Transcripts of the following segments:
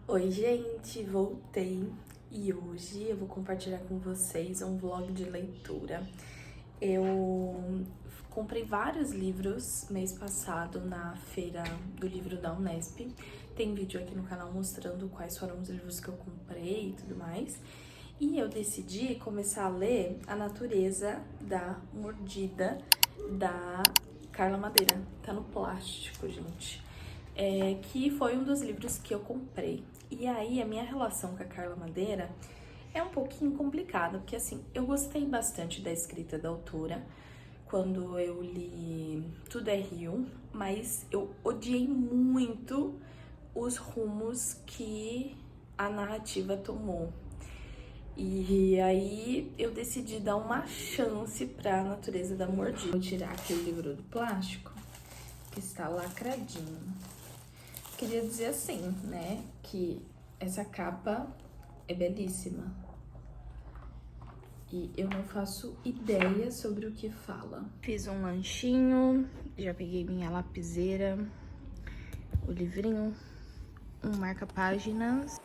Oi, gente, voltei e hoje eu vou compartilhar com vocês um vlog de leitura. Eu comprei vários livros mês passado na feira do livro da Unesp. Tem vídeo aqui no canal mostrando quais foram os livros que eu comprei e tudo mais. E eu decidi começar a ler A Natureza da Mordida, da Carla Madeira. Tá no plástico, gente. Que foi um dos livros que eu comprei. E aí, a minha relação com a Carla Madeira é um pouquinho complicada, porque assim, eu gostei bastante da escrita da autora quando eu li Tudo é Rio, mas eu odiei muito os rumos que a narrativa tomou. E aí eu decidi dar uma chance pra Natureza da Mordida. Vou tirar aquele livro do plástico, que está lacradinho. Queria dizer assim, né, que essa capa é belíssima. E eu não faço ideia sobre o que fala. Fiz um lanchinho, já peguei minha lapiseira, o livrinho, um marca-páginas.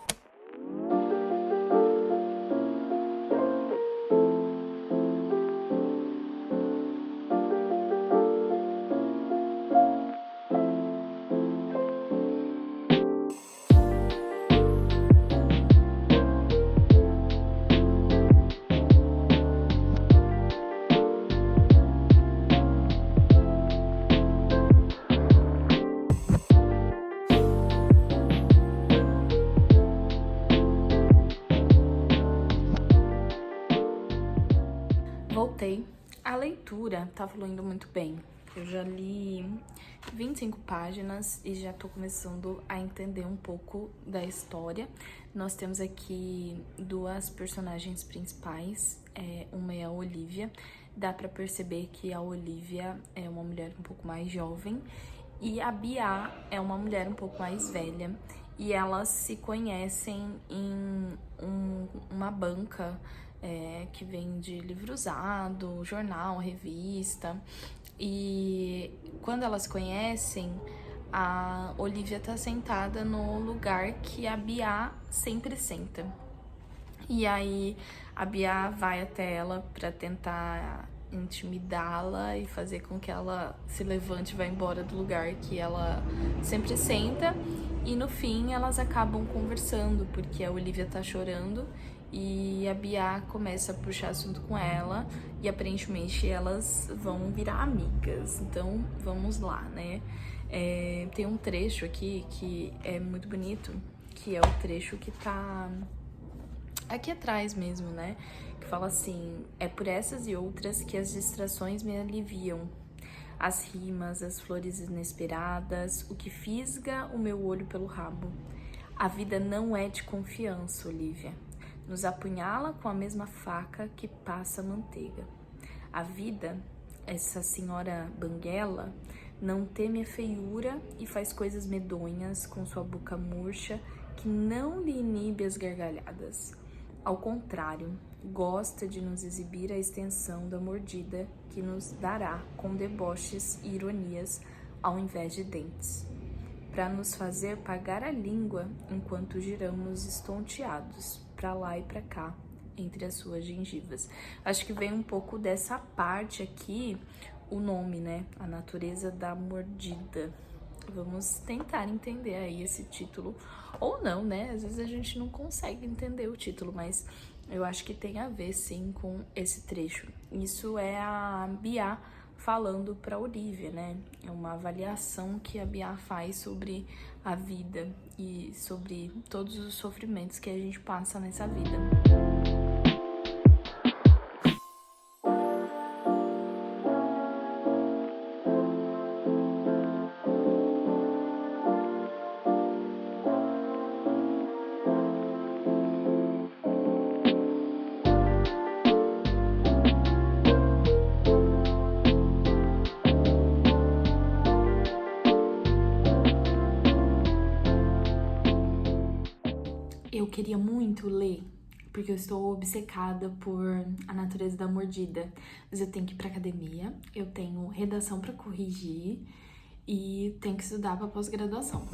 Voltei. A leitura tá fluindo muito bem. Eu já li 25 páginas e já tô começando a entender um pouco da história. Nós temos aqui duas personagens principais, uma é a Olivia. Dá pra perceber que a Olivia é uma mulher um pouco mais jovem e a Bia é uma mulher um pouco mais velha. E elas se conhecem em uma banca que vende livro usado, jornal, revista. E quando elas conhecem, a Olivia tá sentada no lugar que a Bia sempre senta. E aí a Bia vai até ela pra tentar intimidá-la e fazer com que ela se levante e vá embora do lugar que ela sempre senta. E no fim elas acabam conversando, porque a Olivia tá chorando e a Bia começa a puxar assunto com ela e aparentemente elas vão virar amigas. Então vamos lá, né? Tem um trecho aqui que é muito bonito, que é o trecho que tá aqui atrás mesmo, né? Que fala assim: é por essas e outras que as distrações me aliviam. As rimas, as flores inesperadas, o que fisga o meu olho pelo rabo. A vida não é de confiança, Olivia. Nos apunhala com a mesma faca que passa manteiga. A vida, essa senhora banguela, não teme a feiura e faz coisas medonhas com sua boca murcha que não lhe inibe as gargalhadas. Ao contrário, gosta de nos exibir a extensão da mordida que nos dará com deboches e ironias ao invés de dentes, para nos fazer pagar a língua enquanto giramos estonteados para lá e para cá entre as suas gengivas. Acho que vem um pouco dessa parte aqui, o nome, né? A Natureza da Mordida. Vamos tentar entender aí esse título, ou não, né? Às vezes a gente não consegue entender o título, mas eu acho que tem a ver, sim, com esse trecho. Isso é a Bia falando para Olivia, né? É uma avaliação que a Bia faz sobre a vida e sobre todos os sofrimentos que a gente passa nessa vida. Eu queria muito ler, porque eu estou obcecada por A Natureza da Mordida. Mas eu tenho que ir pra academia, eu tenho redação pra corrigir e tenho que estudar pra pós-graduação.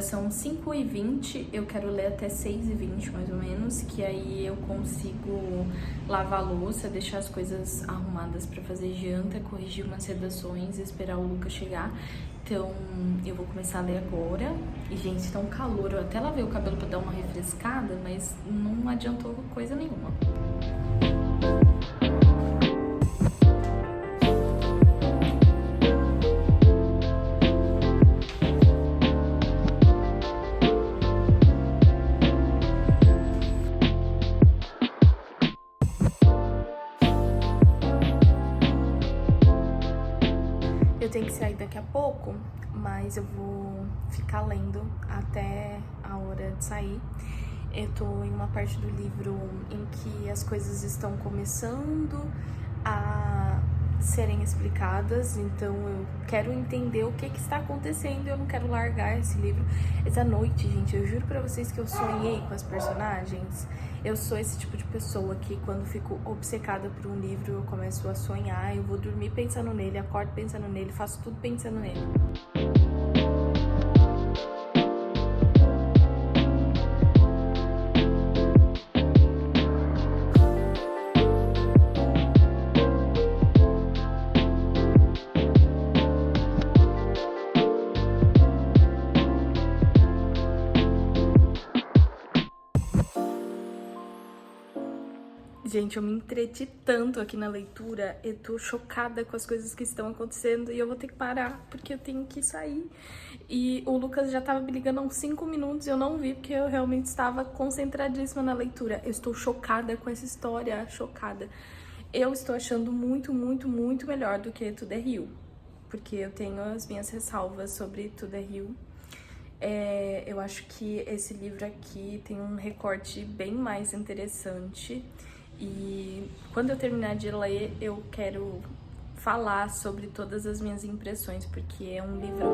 são 5h20, eu quero ler até 6h20 mais ou menos, que aí eu consigo lavar a louça, deixar as coisas arrumadas pra fazer janta, corrigir umas redações e esperar o Lucas chegar. Então eu vou começar a ler agora. E gente, tá um calor, eu até lavei o cabelo pra dar uma refrescada, mas não adiantou coisa nenhuma. Eu tenho que sair daqui a pouco, mas eu vou ficar lendo até a hora de sair. Eu tô em uma parte do livro em que as coisas estão começando a serem explicadas, então eu quero entender o que está acontecendo e eu não quero largar esse livro. Essa noite, gente, eu juro pra vocês que eu sonhei com as personagens. Eu sou esse tipo de pessoa que quando fico obcecada por um livro eu começo a sonhar, eu vou dormir pensando nele, acordo pensando nele, faço tudo pensando nele. Gente, eu me entreti tanto aqui na leitura, eu tô chocada com as coisas que estão acontecendo e eu vou ter que parar, porque eu tenho que sair. E o Lucas já tava me ligando há uns 5 minutos e eu não vi, porque eu realmente estava concentradíssima na leitura. Eu estou chocada com essa história, chocada. Eu estou achando muito, muito, muito melhor do que Tudo é Rio, porque eu tenho as minhas ressalvas sobre Tudo é Rio. Eu acho que esse livro aqui tem um recorte bem mais interessante. E quando eu terminar de ler, eu quero falar sobre todas as minhas impressões, porque é um livrão.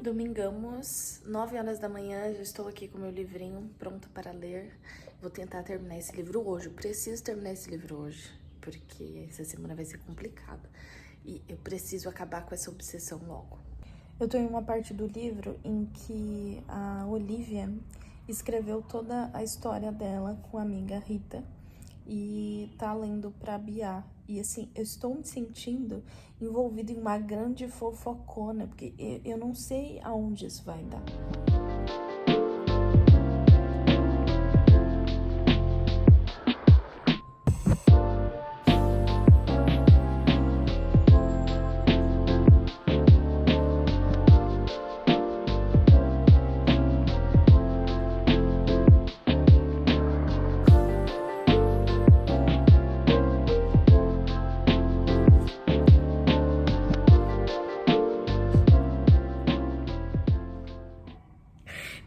Domingamos, 9 horas da manhã, já estou aqui com meu livrinho pronto para ler. Vou tentar terminar esse livro hoje, eu preciso terminar esse livro hoje, porque essa semana vai ser complicada. E eu preciso acabar com essa obsessão logo. Eu tô em uma parte do livro em que a Olivia escreveu toda a história dela com a amiga Rita e tá lendo pra Bia. E assim, eu estou me sentindo envolvida em uma grande fofocona, porque eu não sei aonde isso vai dar.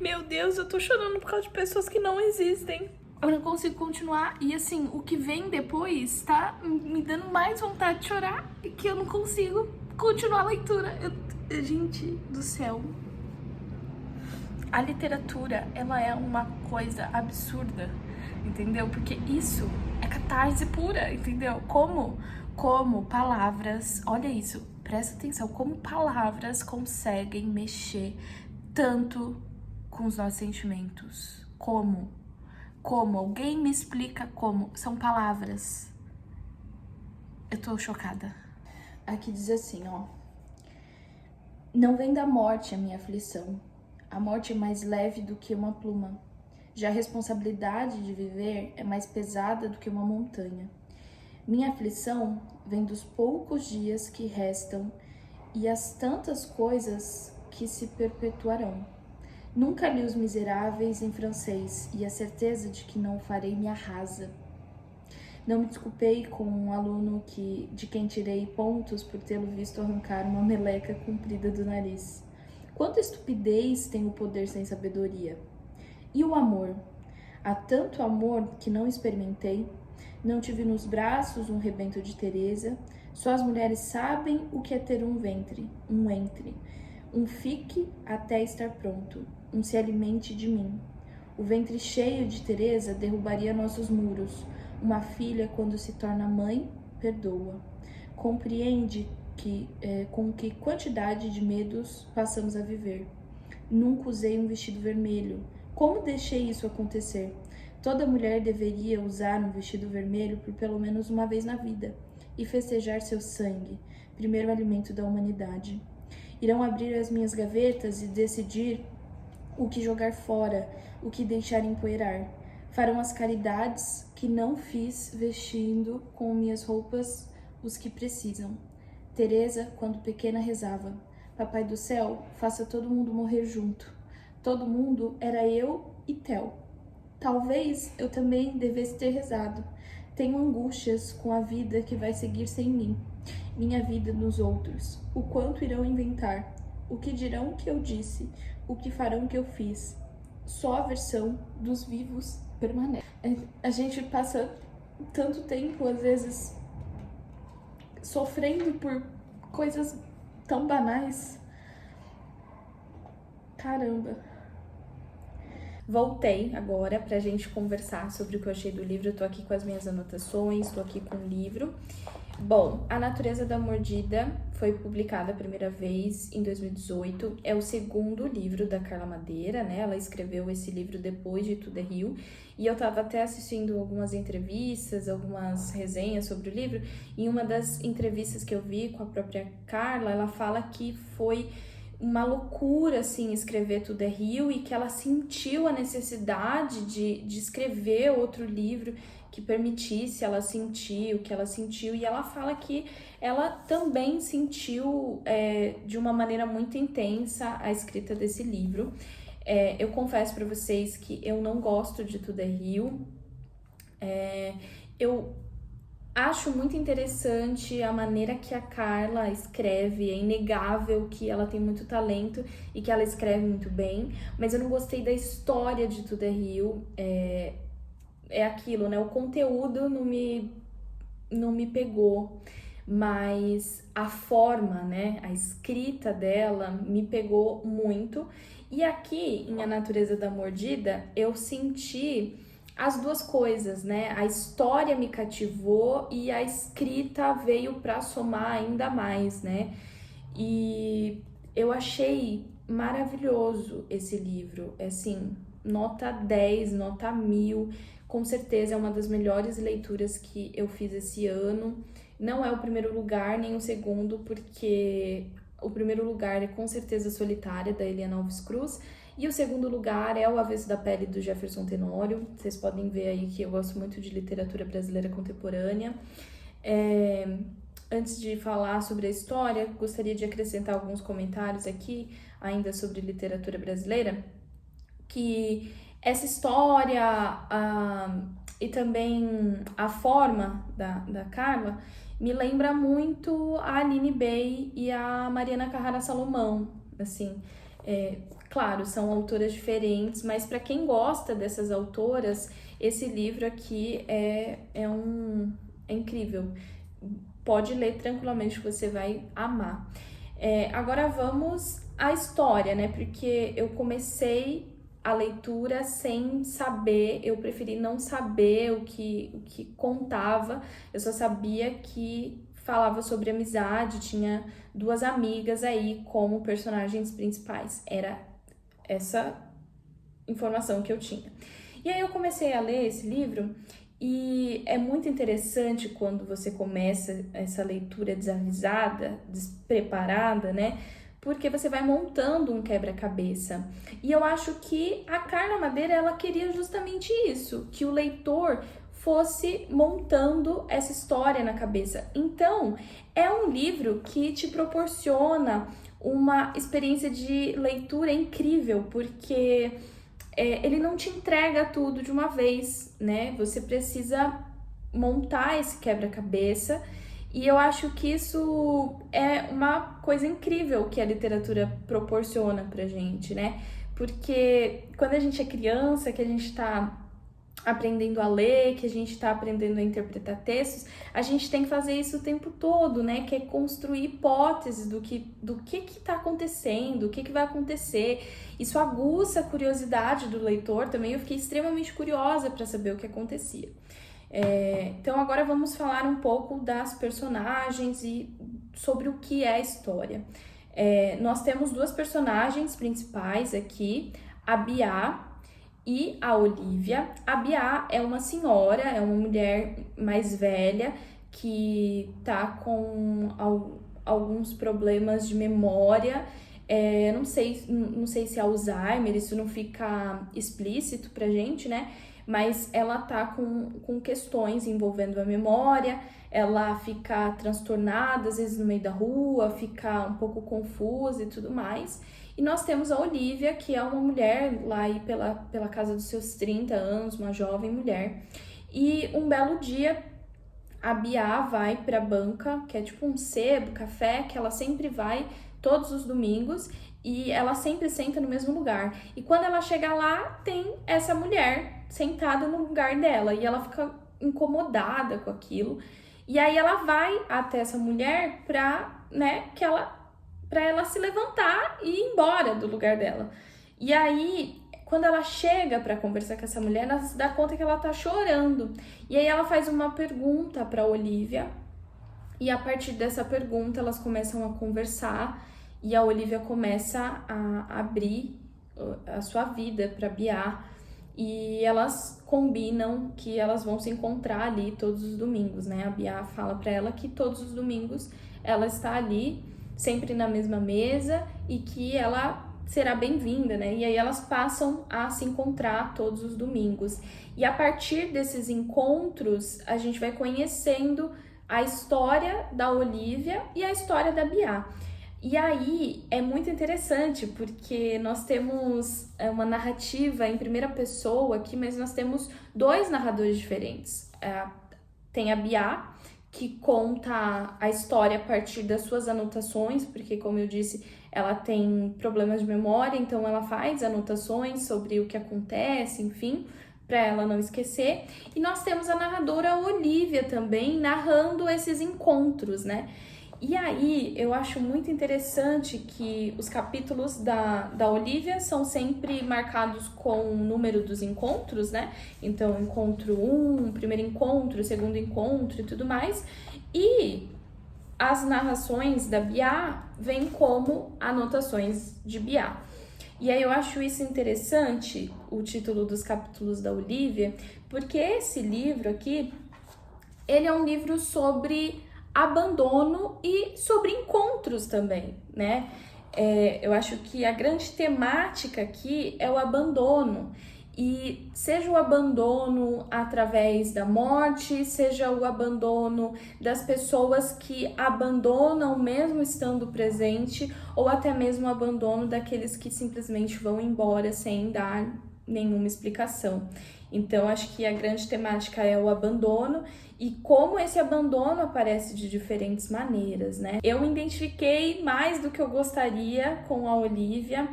Meu Deus, eu tô chorando por causa de pessoas que não existem. Eu não consigo continuar. E assim, o que vem depois tá me dando mais vontade de chorar e que eu não consigo continuar a leitura. Gente do céu. A literatura, ela é uma coisa absurda, entendeu? Porque isso é catarse pura, entendeu? Como palavras, olha isso, presta atenção, como palavras conseguem mexer tanto com os nossos sentimentos. Como? Alguém me explica como? São palavras. Eu tô chocada. Aqui diz assim, ó. Não vem da morte a minha aflição. A morte é mais leve do que uma pluma. Já a responsabilidade de viver é mais pesada do que uma montanha. Minha aflição vem dos poucos dias que restam e as tantas coisas que se perpetuarão. Nunca li Os Miseráveis em francês e a certeza de que não o farei me arrasa. Não me desculpei com um aluno de quem tirei pontos por tê-lo visto arrancar uma meleca comprida do nariz. Quanta estupidez tem o poder sem sabedoria? E o amor? Há tanto amor que não experimentei. Não tive nos braços um rebento de Teresa. Só as mulheres sabem o que é ter um ventre, um entre. Um fique até estar pronto, um se alimente de mim. O ventre cheio de Teresa derrubaria nossos muros. Uma filha, quando se torna mãe, perdoa. Compreende com que quantidade de medos passamos a viver. Nunca usei um vestido vermelho. Como deixei isso acontecer? Toda mulher deveria usar um vestido vermelho por pelo menos uma vez na vida e festejar seu sangue, primeiro alimento da humanidade. Irão abrir as minhas gavetas e decidir o que jogar fora, o que deixar empoeirar. Farão as caridades que não fiz vestindo com minhas roupas os que precisam. Teresa, quando pequena, rezava: Papai do céu, faça todo mundo morrer junto. Todo mundo era eu e Theo. Talvez eu também devesse ter rezado. Tenho angústias com a vida que vai seguir sem mim. Minha vida nos outros. O quanto irão inventar. O que dirão que eu disse. O que farão que eu fiz. Só a versão dos vivos permanece. A gente passa tanto tempo, às vezes, sofrendo por coisas tão banais. Caramba. Voltei agora pra gente conversar sobre o que eu achei do livro. Eu tô aqui com as minhas anotações, tô aqui com o livro. Bom, A Natureza da Mordida foi publicada a primeira vez em 2018. É o segundo livro da Carla Madeira, né? Ela escreveu esse livro depois de Tudo é Rio. E eu tava até assistindo algumas entrevistas, algumas resenhas sobre o livro. E uma das entrevistas que eu vi com a própria Carla, ela fala que foi uma loucura, assim, escrever Tudo é Rio e que ela sentiu a necessidade de escrever outro livro que permitisse ela sentir o que ela sentiu. E ela fala que ela também sentiu de uma maneira muito intensa a escrita desse livro. Eu confesso para vocês que eu não gosto de Tudo é Rio. Eu acho muito interessante a maneira que a Carla escreve. É inegável que ela tem muito talento e que ela escreve muito bem, mas eu não gostei da história de Tudo é Rio. É aquilo, né? O conteúdo não me pegou, mas a forma, né? A escrita dela me pegou muito. E aqui, em A Natureza da Mordida, eu senti as duas coisas, né? A história me cativou e a escrita veio para somar ainda mais, né? E eu achei maravilhoso esse livro, assim, nota 10, nota 1000, com certeza é uma das melhores leituras que eu fiz esse ano. Não é o primeiro lugar, nem o segundo, porque o primeiro lugar é com certeza Solitária, da Eliana Alves Cruz, e o segundo lugar é O Avesso da Pele, do Jefferson Tenório. Vocês podem ver aí que eu gosto muito de literatura brasileira contemporânea. Antes de falar sobre a história, gostaria de acrescentar alguns comentários aqui, ainda sobre literatura brasileira, que essa história e também a forma da Carla me lembra muito a Aline Bey e a Mariana Carrara Salomão, assim. Claro, são autoras diferentes, mas para quem gosta dessas autoras, esse livro aqui é incrível. Pode ler tranquilamente, que você vai amar. Agora vamos à história, né? Porque eu comecei a leitura sem saber, eu preferi não saber o que contava. Eu só sabia que falava sobre amizade, tinha duas amigas aí como personagens principais. Era essa informação que eu tinha. E aí eu comecei a ler esse livro e é muito interessante quando você começa essa leitura desavisada, despreparada, né? Porque você vai montando um quebra-cabeça. E eu acho que a Carla Madeira, ela queria justamente isso, que o leitor fosse montando essa história na cabeça. Então, é um livro que te proporciona uma experiência de leitura incrível, porque ele não te entrega tudo de uma vez, né? Você precisa montar esse quebra-cabeça, e eu acho que isso é uma coisa incrível que a literatura proporciona pra gente, né? Porque quando a gente é criança, que a gente tá aprendendo a ler, que a gente está aprendendo a interpretar textos, a gente tem que fazer isso o tempo todo, né? Que é construir hipóteses do que está acontecendo, o que vai acontecer. Isso aguça a curiosidade do leitor também. Eu fiquei extremamente curiosa para saber o que acontecia. Então agora vamos falar um pouco das personagens e sobre o que é a história. Nós temos duas personagens principais aqui, a Bia e a Olivia. A Bia é uma senhora, é uma mulher mais velha que tá com alguns problemas de memória. Não sei se é Alzheimer, isso não fica explícito pra gente, né? Mas ela tá com questões envolvendo a memória, ela fica transtornada, às vezes no meio da rua, fica um pouco confusa e tudo mais. E nós temos a Olivia, que é uma mulher lá aí pela casa dos seus 30 anos, uma jovem mulher. E um belo dia, a Bia vai pra banca, que é tipo um sebo, café, que ela sempre vai todos os domingos, e ela sempre senta no mesmo lugar. E quando ela chega lá, tem essa mulher sentada no lugar dela, e ela fica incomodada com aquilo. E aí ela vai até essa mulher pra ela se levantar e ir embora do lugar dela. E aí, quando ela chega para conversar com essa mulher, ela se dá conta que ela tá chorando. E aí ela faz uma pergunta para Olivia, e a partir dessa pergunta elas começam a conversar, e a Olivia começa a abrir a sua vida para Bia, e elas combinam que elas vão se encontrar ali todos os domingos, né? A Bia fala para ela que todos os domingos ela está ali, sempre na mesma mesa, e que ela será bem-vinda, né? E aí elas passam a se encontrar todos os domingos. E a partir desses encontros, a gente vai conhecendo a história da Olivia e a história da Bia. E aí é muito interessante porque nós temos uma narrativa em primeira pessoa aqui, mas nós temos dois narradores diferentes. Tem a Bia, que conta a história a partir das suas anotações, porque, como eu disse, ela tem problemas de memória, então ela faz anotações sobre o que acontece, enfim, para ela não esquecer. E nós temos a narradora Olivia também narrando esses encontros, né? E aí, eu acho muito interessante que os capítulos da Olivia são sempre marcados com o número dos encontros, né? Então, encontro 1, primeiro encontro, segundo encontro e tudo mais. E as narrações da Bia vêm como anotações de Bia. E aí eu acho isso interessante, o título dos capítulos da Olivia, porque esse livro aqui, ele é um livro sobre abandono e sobre encontros também, né? Eu acho que a grande temática aqui é o abandono. E seja o abandono através da morte, seja o abandono das pessoas que abandonam mesmo estando presente, ou até mesmo o abandono daqueles que simplesmente vão embora sem dar nenhuma explicação. Então, acho que a grande temática é o abandono e como esse abandono aparece de diferentes maneiras, né? Eu me identifiquei mais do que eu gostaria com a Olivia.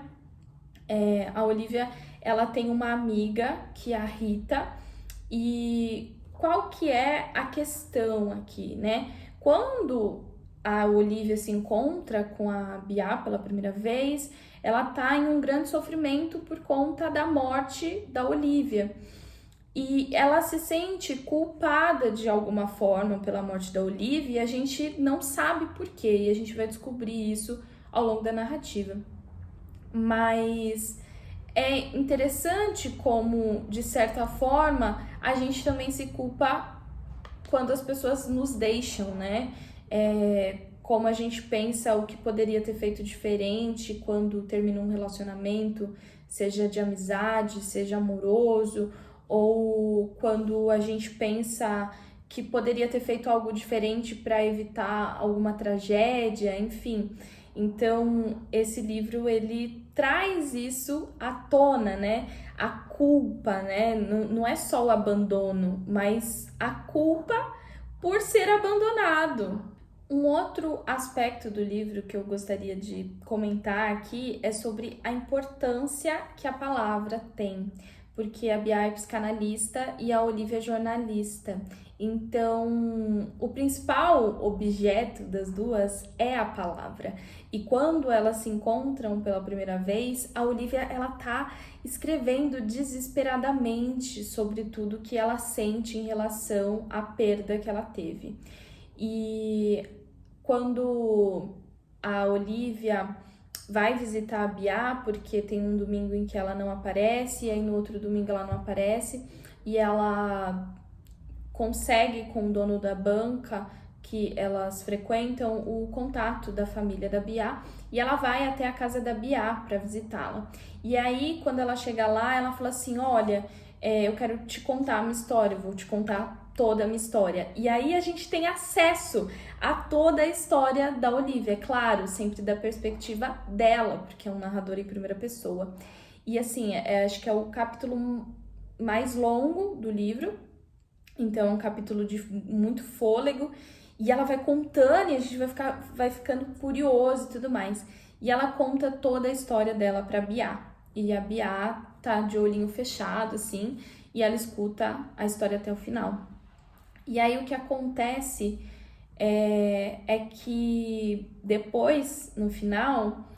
A Olivia, ela tem uma amiga, que é a Rita, e qual que é a questão aqui, né? Quando a Olivia se encontra com a Bia pela primeira vez, ela tá em um grande sofrimento por conta da morte da Olivia. E ela se sente culpada de alguma forma pela morte da Olivia e a gente não sabe por quê, e a gente vai descobrir isso ao longo da narrativa. Mas é interessante como, de certa forma, a gente também se culpa quando as pessoas nos deixam, né? Como a gente pensa o que poderia ter feito diferente quando termina um relacionamento, seja de amizade, seja amoroso, ou quando a gente pensa que poderia ter feito algo diferente para evitar alguma tragédia, enfim. Então, esse livro, ele traz isso à tona, né? A culpa, né? Não é só o abandono, mas a culpa por ser abandonado. Um outro aspecto do livro que eu gostaria de comentar aqui é sobre a importância que a palavra tem. porque a Bia é psicanalista e a Olivia é jornalista. Então, o principal objeto das duas é a palavra. E quando elas se encontram pela primeira vez, a Olivia, ela tá escrevendo desesperadamente sobre tudo que ela sente em relação à perda que ela teve. E quando a Olivia vai visitar a Bia, porque tem um domingo em que ela não aparece, e aí no outro domingo ela não aparece, e ela consegue com o dono da banca que elas frequentam o contato da família da Bia, e ela vai até a casa da Bia para visitá-la. E aí, quando ela chega lá, ela fala assim, olha, eu quero te contar a minha história, eu vou te contar toda a minha história. E aí a gente tem acesso a toda a história da Olivia, é claro, sempre da perspectiva dela, porque é um narrador em primeira pessoa. E assim, acho que é o capítulo mais longo do livro, então é um capítulo de muito fôlego, e ela vai contando e a gente vai ficando curioso e tudo mais. E ela conta toda a história dela pra Bia. E a Bia tá de olhinho fechado, assim, e ela escuta a história até o final. E aí o que acontece é que depois, no final,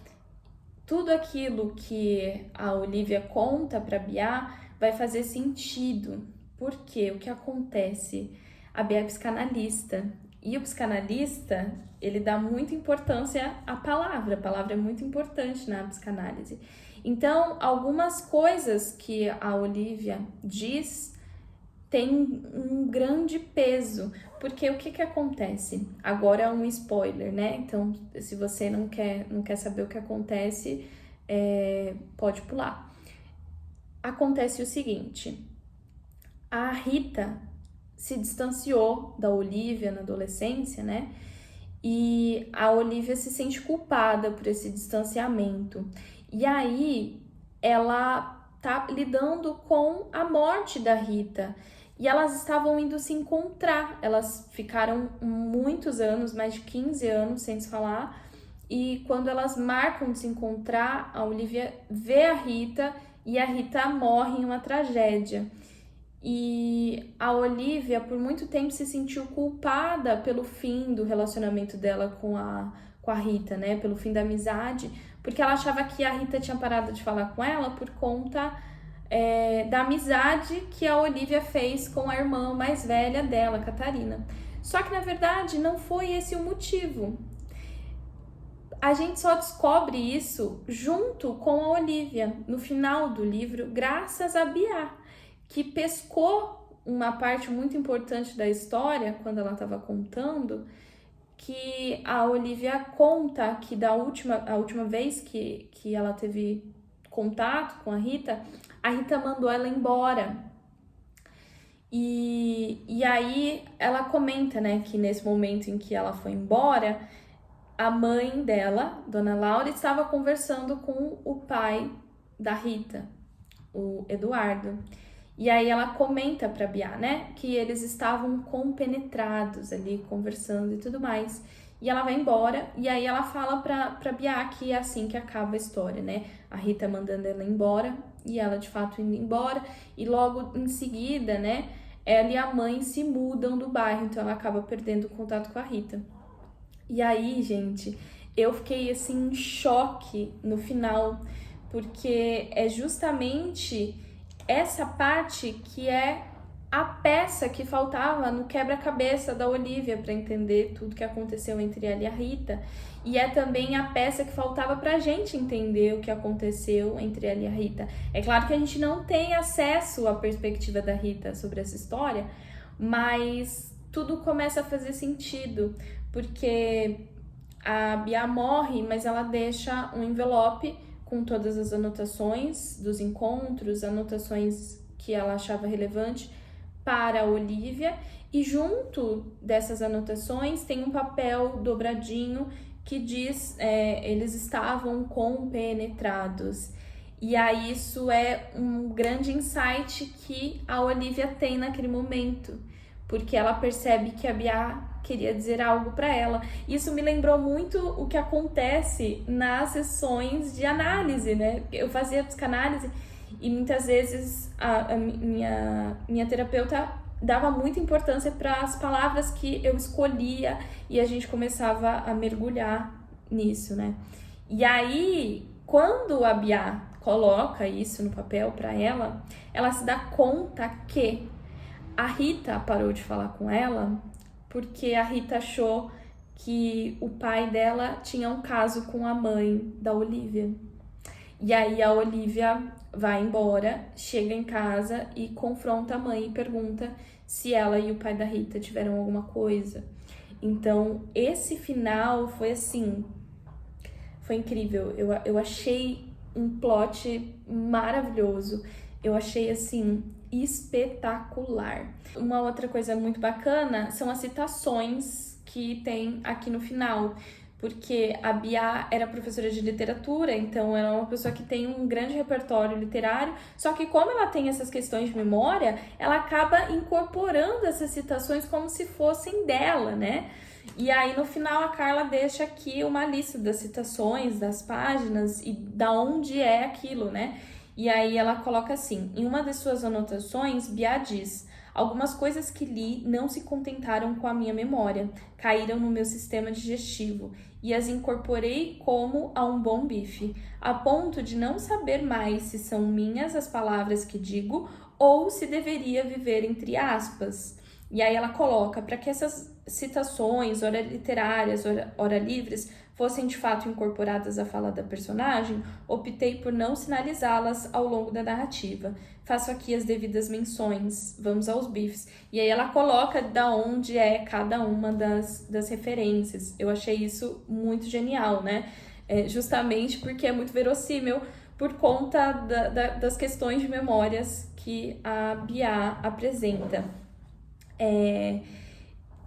tudo aquilo que a Olivia conta pra Bia vai fazer sentido. Porque o que acontece? A Bia é psicanalista. E o psicanalista, ele dá muita importância à palavra. A palavra é muito importante na psicanálise. Então, algumas coisas que a Olivia diz tem um grande peso, porque o que acontece? Agora é um spoiler, né? Então, se você não quer saber o que acontece, pode pular. Acontece o seguinte, a Rita se distanciou da Olivia na adolescência, né? E a Olivia se sente culpada por esse distanciamento. E aí, ela tá lidando com a morte da Rita. E elas estavam indo se encontrar. Elas ficaram muitos anos, mais de 15 anos sem se falar. E quando elas marcam de se encontrar, a Olivia vê a Rita e a Rita morre em uma tragédia. E a Olivia, por muito tempo, se sentiu culpada pelo fim do relacionamento dela com a Rita, né? Pelo fim da amizade, porque ela achava que a Rita tinha parado de falar com ela por conta da amizade que a Olivia fez com a irmã mais velha dela, Catarina. Só que, na verdade, não foi esse o motivo. A gente só descobre isso junto com a Olivia, no final do livro, graças a Bia, que pescou uma parte muito importante da história, quando ela estava contando, que a Olivia conta que a última vez que ela teve contato com a Rita mandou ela embora. E aí ela comenta, né, que nesse momento em que ela foi embora, a mãe dela, Dona Laura, estava conversando com o pai da Rita, o Eduardo. E aí ela comenta pra Bia, né, que eles estavam compenetrados ali, conversando e tudo mais. E ela vai embora, e aí ela fala pra Bia que é assim que acaba a história, né? A Rita mandando ela embora, e ela de fato indo embora, e logo em seguida, né, ela e a mãe se mudam do bairro, então ela acaba perdendo o contato com a Rita. E aí, gente, eu fiquei assim em choque no final, porque é justamente essa parte que é a peça que faltava no quebra-cabeça da Olivia para entender tudo que aconteceu entre ela e a Rita. E é também a peça que faltava pra gente entender o que aconteceu entre ela e a Rita. É claro que a gente não tem acesso à perspectiva da Rita sobre essa história, mas tudo começa a fazer sentido, porque a Bia morre, mas ela deixa um envelope com todas as anotações dos encontros, anotações que ela achava relevante para a Olivia, e junto dessas anotações tem um papel dobradinho que diz eles estavam compenetrados. E aí isso é um grande insight que a Olivia tem naquele momento, porque ela percebe que a Bia queria dizer algo para ela. Isso me lembrou muito o que acontece nas sessões de análise, né? Eu fazia psicanálise E muitas vezes a minha terapeuta dava muita importância para as palavras que eu escolhia e a gente começava a mergulhar nisso, né? E aí, quando a Bia coloca isso no papel para ela se dá conta que a Rita parou de falar com ela porque a Rita achou que o pai dela tinha um caso com a mãe da Olivia. E aí a Olivia vai embora, chega em casa e confronta a mãe e pergunta se ela e o pai da Rita tiveram alguma coisa. Então, esse final foi assim, foi incrível. Eu achei um plot maravilhoso. Eu achei assim espetacular. Uma outra coisa muito bacana são as citações que tem aqui no final, porque a Bia era professora de literatura, então ela é uma pessoa que tem um grande repertório literário, só que como ela tem essas questões de memória, ela acaba incorporando essas citações como se fossem dela, né? E aí no final a Carla deixa aqui uma lista das citações, das páginas e da onde é aquilo, né? E aí ela coloca assim, em uma de suas anotações, Bia diz: algumas coisas que li não se contentaram com a minha memória, caíram no meu sistema digestivo e as incorporei como a um bom bife, a ponto de não saber mais se são minhas as palavras que digo ou se deveria viver entre aspas. E aí ela coloca, para que essas citações, ora literárias, ora livres, fossem de fato incorporadas à fala da personagem, optei por não sinalizá-las ao longo da narrativa. Faço aqui as devidas menções, vamos aos bifes. E aí ela coloca da onde é cada uma das referências. Eu achei isso muito genial, né? Justamente porque é muito verossímil por conta das questões de memórias que a Bia apresenta.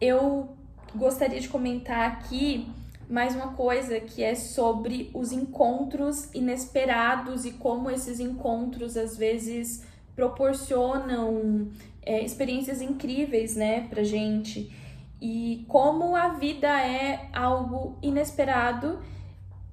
Eu gostaria de comentar aqui mais uma coisa que é sobre os encontros inesperados e como esses encontros às vezes proporcionam experiências incríveis, né, pra gente, e como a vida é algo inesperado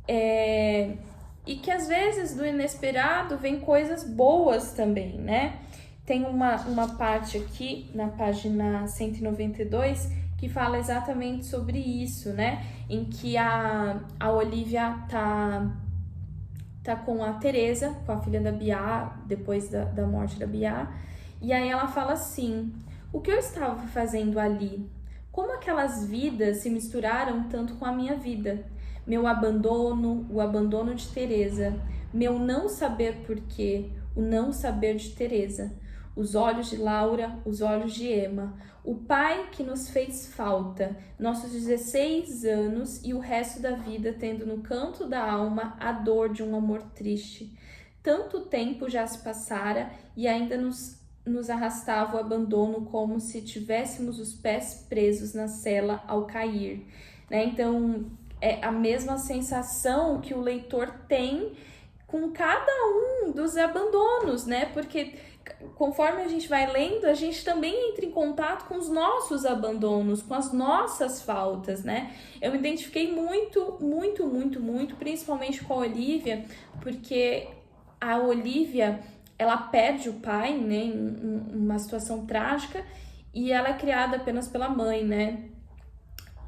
e que às vezes do inesperado vem coisas boas também, né? Tem uma parte aqui na página 192 que fala exatamente sobre isso, né? Em que a Olivia tá com a Teresa, com a filha da Bia, depois da morte da Bia, e aí ela fala assim: o que eu estava fazendo ali? Como aquelas vidas se misturaram tanto com a minha vida? Meu abandono, o abandono de Teresa, meu não saber porquê, o não saber de Teresa, os olhos de Laura, os olhos de Emma, o pai que nos fez falta, nossos 16 anos e o resto da vida tendo no canto da alma a dor de um amor triste. Tanto tempo já se passara e ainda nos arrastava o abandono como se tivéssemos os pés presos na sela ao cair, né? Então, é a mesma sensação que o leitor tem com cada um dos abandonos, né? Porque conforme a gente vai lendo, a gente também entra em contato com os nossos abandonos, com as nossas faltas, né? Eu me identifiquei muito, muito, muito, muito, principalmente com a Olivia, porque a Olivia, ela perde o pai, né, em uma situação trágica, e ela é criada apenas pela mãe, né?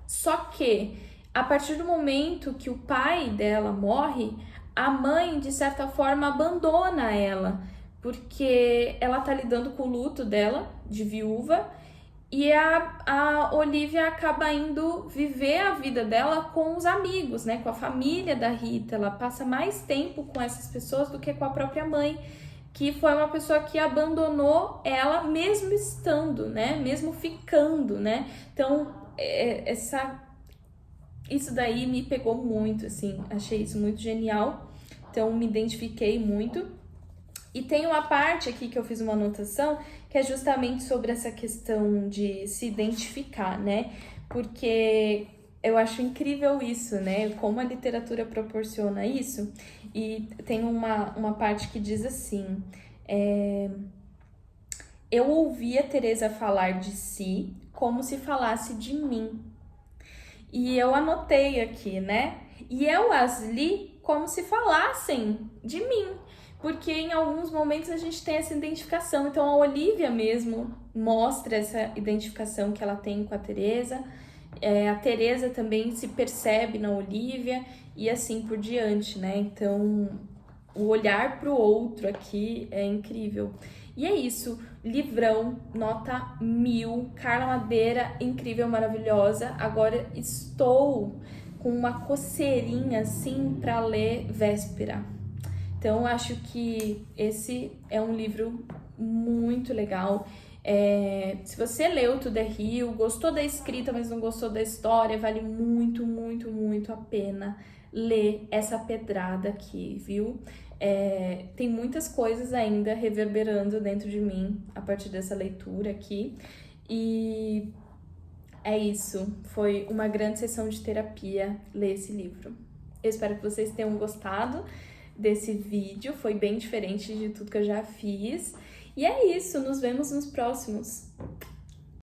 Só que, a partir do momento que o pai dela morre, a mãe, de certa forma, abandona ela, porque ela tá lidando com o luto dela, de viúva, e a Olivia acaba indo viver a vida dela com os amigos, né? Com a família da Rita. Ela passa mais tempo com essas pessoas do que com a própria mãe, que foi uma pessoa que abandonou ela mesmo estando, né? Mesmo ficando, né? Então, isso daí me pegou muito, assim. Achei isso muito genial. Então, me identifiquei muito. E tem uma parte aqui que eu fiz uma anotação que é justamente sobre essa questão de se identificar, né? Porque eu acho incrível isso, né? Como a literatura proporciona isso. E tem uma parte que diz assim: eu ouvi a Teresa falar de si como se falasse de mim. E eu anotei aqui, né? E eu as li como se falassem de mim. porque em alguns momentos a gente tem essa identificação. Então a Olivia mesmo mostra essa identificação que ela tem com a Teresa, a Teresa também se percebe na Olivia e assim por diante, né? Então o olhar para o outro aqui é incrível. E é isso, livrão, nota 1000, Carla Madeira, incrível, maravilhosa. Agora estou com uma coceirinha assim para ler Véspera. Então acho que esse é um livro muito legal. Se você leu Tudo é Rio, gostou da escrita, mas não gostou da história, vale muito, muito, muito a pena ler essa pedrada aqui, viu? Tem muitas coisas ainda reverberando dentro de mim a partir dessa leitura aqui. E é isso, foi uma grande sessão de terapia ler esse livro. Eu espero que vocês tenham gostado desse vídeo, foi bem diferente de tudo que eu já fiz. E é isso, nos vemos nos próximos.